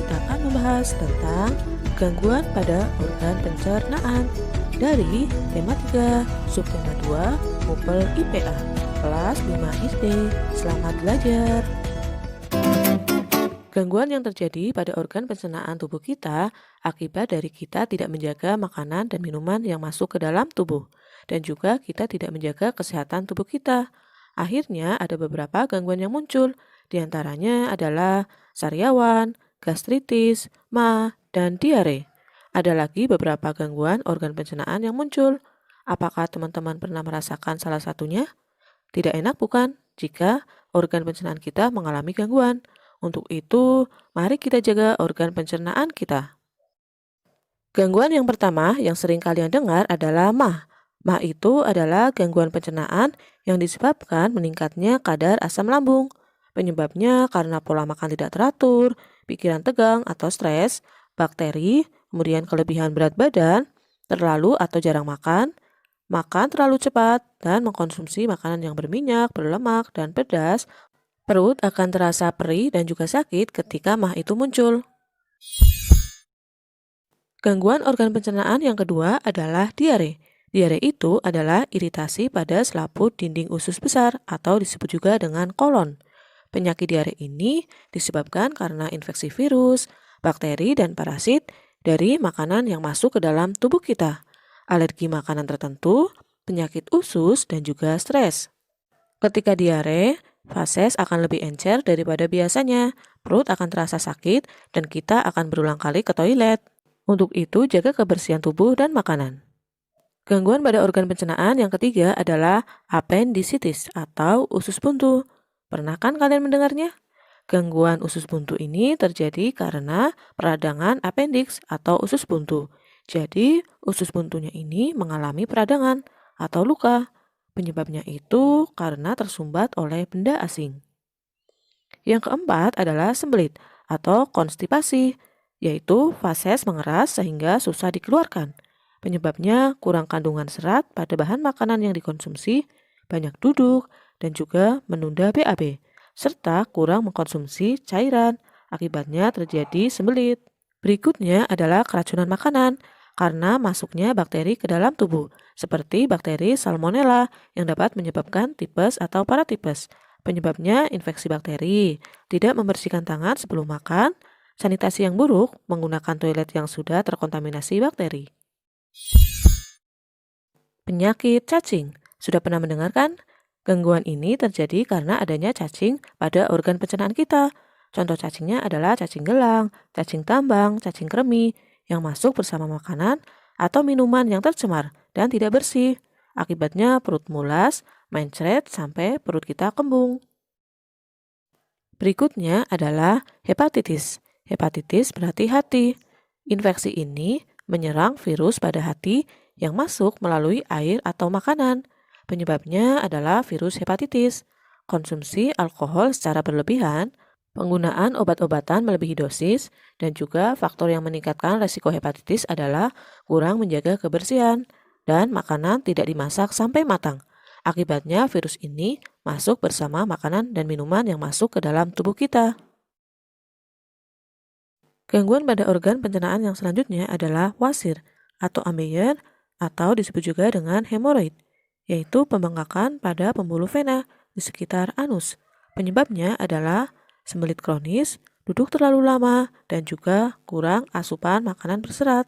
kita akan membahas tentang gangguan pada organ pencernaan dari tema 3, subtema 2, MUPEL IPA, kelas 5 SD. Selamat belajar! Gangguan yang terjadi pada organ pencernaan tubuh kita akibat dari kita tidak menjaga makanan dan minuman yang masuk ke dalam tubuh, dan juga kita tidak menjaga kesehatan tubuh kita. Akhirnya ada beberapa gangguan yang muncul, diantaranya adalah sariawan, gastritis, MAH, dan diare. Ada lagi beberapa gangguan organ pencernaan yang muncul. Apakah teman-teman pernah merasakan salah satunya? Tidak enak bukan? Jika organ pencernaan kita mengalami gangguan. Untuk itu, mari kita jaga organ pencernaan kita. Gangguan yang pertama yang sering kalian dengar adalah MAH. MAH itu adalah gangguan pencernaan yang disebabkan meningkatnya kadar asam lambung. Penyebabnya karena pola makan tidak teratur, pikiran tegang atau stres, bakteri, kemudian kelebihan berat badan, terlalu atau jarang makan terlalu cepat, dan mengkonsumsi makanan yang berminyak, berlemak, dan pedas. Perut akan terasa perih dan juga sakit ketika MAH itu muncul. Gangguan organ pencernaan yang kedua adalah diare. Diare itu adalah iritasi pada selaput dinding usus besar atau disebut juga dengan kolon. Penyakit diare ini disebabkan karena infeksi virus, bakteri, dan parasit dari makanan yang masuk ke dalam tubuh kita, alergi makanan tertentu, penyakit usus, dan juga stres. Ketika diare, fases akan lebih encer daripada biasanya, perut akan terasa sakit, dan kita akan berulang kali ke toilet. Untuk itu, jaga kebersihan tubuh dan makanan. Gangguan pada organ pencernaan yang ketiga adalah apendisitis atau usus buntu. Pernah kan kalian mendengarnya? Gangguan usus buntu ini terjadi karena peradangan appendix atau usus buntu. Jadi, usus buntunya ini mengalami peradangan atau luka. Penyebabnya itu karena tersumbat oleh benda asing. Yang keempat adalah sembelit atau konstipasi, yaitu fases mengeras sehingga susah dikeluarkan. Penyebabnya kurang kandungan serat pada bahan makanan yang dikonsumsi, banyak duduk, dan juga menunda BAB, serta kurang mengkonsumsi cairan. Akibatnya terjadi sembelit. Berikutnya adalah keracunan makanan, karena masuknya bakteri ke dalam tubuh, seperti bakteri Salmonella yang dapat menyebabkan tipes atau paratipes. Penyebabnya infeksi bakteri, tidak membersihkan tangan sebelum makan, sanitasi yang buruk, menggunakan toilet yang sudah terkontaminasi bakteri. Penyakit cacing. Sudah pernah mendengarkan? Gangguan ini terjadi karena adanya cacing pada organ pencernaan kita. Contoh cacingnya adalah cacing gelang, cacing tambang, cacing kremi, yang masuk bersama makanan atau minuman yang tercemar dan tidak bersih. Akibatnya perut mulas, mencret, sampai perut kita kembung. Berikutnya adalah hepatitis. Hepatitis berarti hati. Infeksi ini menyerang virus pada hati yang masuk melalui air atau makanan. Penyebabnya adalah virus hepatitis. Konsumsi alkohol secara berlebihan, penggunaan obat-obatan melebihi dosis, dan juga faktor yang meningkatkan resiko hepatitis adalah kurang menjaga kebersihan dan makanan tidak dimasak sampai matang. Akibatnya virus ini masuk bersama makanan dan minuman yang masuk ke dalam tubuh kita. Gangguan pada organ pencernaan yang selanjutnya adalah wasir atau ambeien atau disebut juga dengan hemoroid, yaitu pembengkakan pada pembuluh vena di sekitar anus. Penyebabnya adalah sembelit kronis, duduk terlalu lama, dan juga kurang asupan makanan berserat.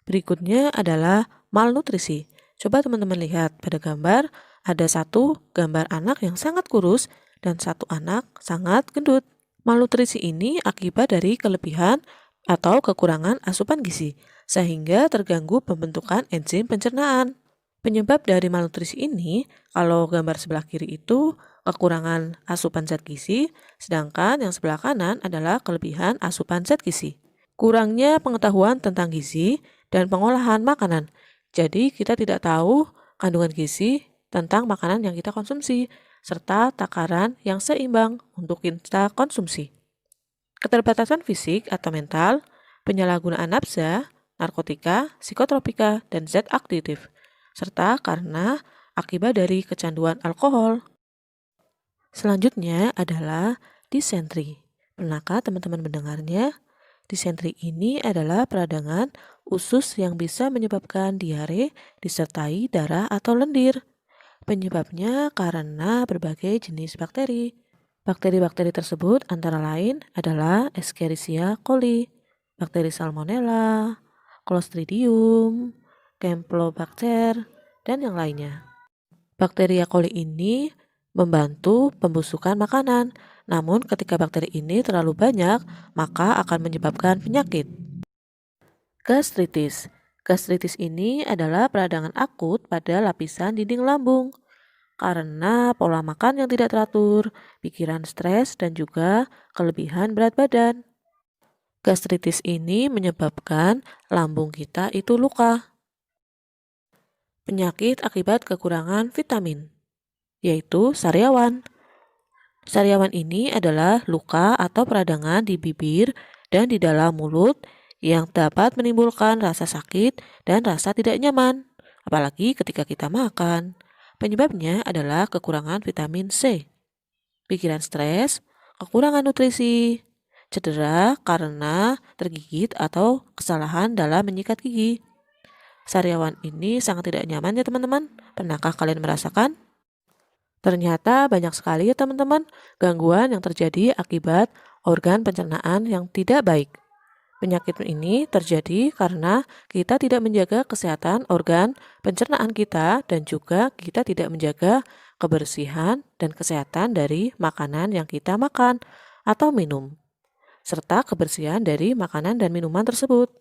Berikutnya adalah malnutrisi. Coba teman-teman lihat pada gambar, ada satu gambar anak yang sangat kurus dan satu anak sangat gendut. Malnutrisi ini akibat dari kelebihan atau kekurangan asupan gizi, sehingga terganggu pembentukan enzim pencernaan. Penyebab dari malnutrisi ini, kalau gambar sebelah kiri itu kekurangan asupan zat gizi, sedangkan yang sebelah kanan adalah kelebihan asupan zat gizi. Kurangnya pengetahuan tentang gizi dan pengolahan makanan. Jadi kita tidak tahu kandungan gizi tentang makanan yang kita konsumsi, serta takaran yang seimbang untuk kita konsumsi. Keterbatasan fisik atau mental, penyalahgunaan nafsa, narkotika, psikotropika, dan zat aktif, serta karena akibat dari kecanduan alkohol. Selanjutnya adalah disentri. Pernahkah teman-teman mendengarnya? Disentri ini adalah peradangan usus yang bisa menyebabkan diare disertai darah atau lendir. Penyebabnya karena berbagai jenis bakteri. Bakteri-bakteri tersebut antara lain adalah Escherichia coli, bakteri Salmonella, Clostridium, Campylobacter, dan yang lainnya. Bakteri E. coli ini membantu pembusukan makanan, namun ketika bakteri ini terlalu banyak, maka akan menyebabkan penyakit. Gastritis. Gastritis ini adalah peradangan akut pada lapisan dinding lambung karena pola makan yang tidak teratur, pikiran stres, dan juga kelebihan berat badan. Gastritis ini menyebabkan lambung kita itu luka. Penyakit akibat kekurangan vitamin, yaitu sariawan. Sariawan ini adalah luka atau peradangan di bibir dan di dalam mulut yang dapat menimbulkan rasa sakit dan rasa tidak nyaman, apalagi ketika kita makan. Penyebabnya adalah kekurangan vitamin C, pikiran stres, kekurangan nutrisi, cedera karena tergigit atau kesalahan dalam menyikat gigi. Sariawan ini sangat tidak nyaman ya teman-teman. Pernahkah kalian merasakan? Ternyata banyak sekali ya teman-teman gangguan yang terjadi akibat organ pencernaan yang tidak baik. Penyakit ini terjadi karena kita tidak menjaga kesehatan organ pencernaan kita dan juga kita tidak menjaga kebersihan dan kesehatan dari makanan yang kita makan atau minum, serta kebersihan dari makanan dan minuman tersebut.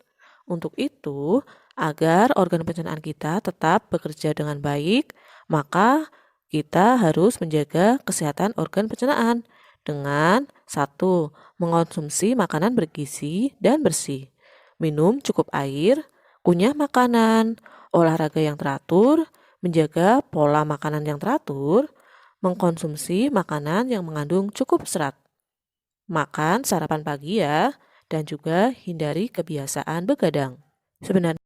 Untuk itu, agar organ pencernaan kita tetap bekerja dengan baik, maka kita harus menjaga kesehatan organ pencernaan dengan satu, mengonsumsi makanan bergizi dan bersih, minum cukup air, kunyah makanan, olahraga yang teratur, menjaga pola makanan yang teratur, mengkonsumsi makanan yang mengandung cukup serat, makan sarapan pagi ya, dan juga hindari kebiasaan begadang. Sebenarnya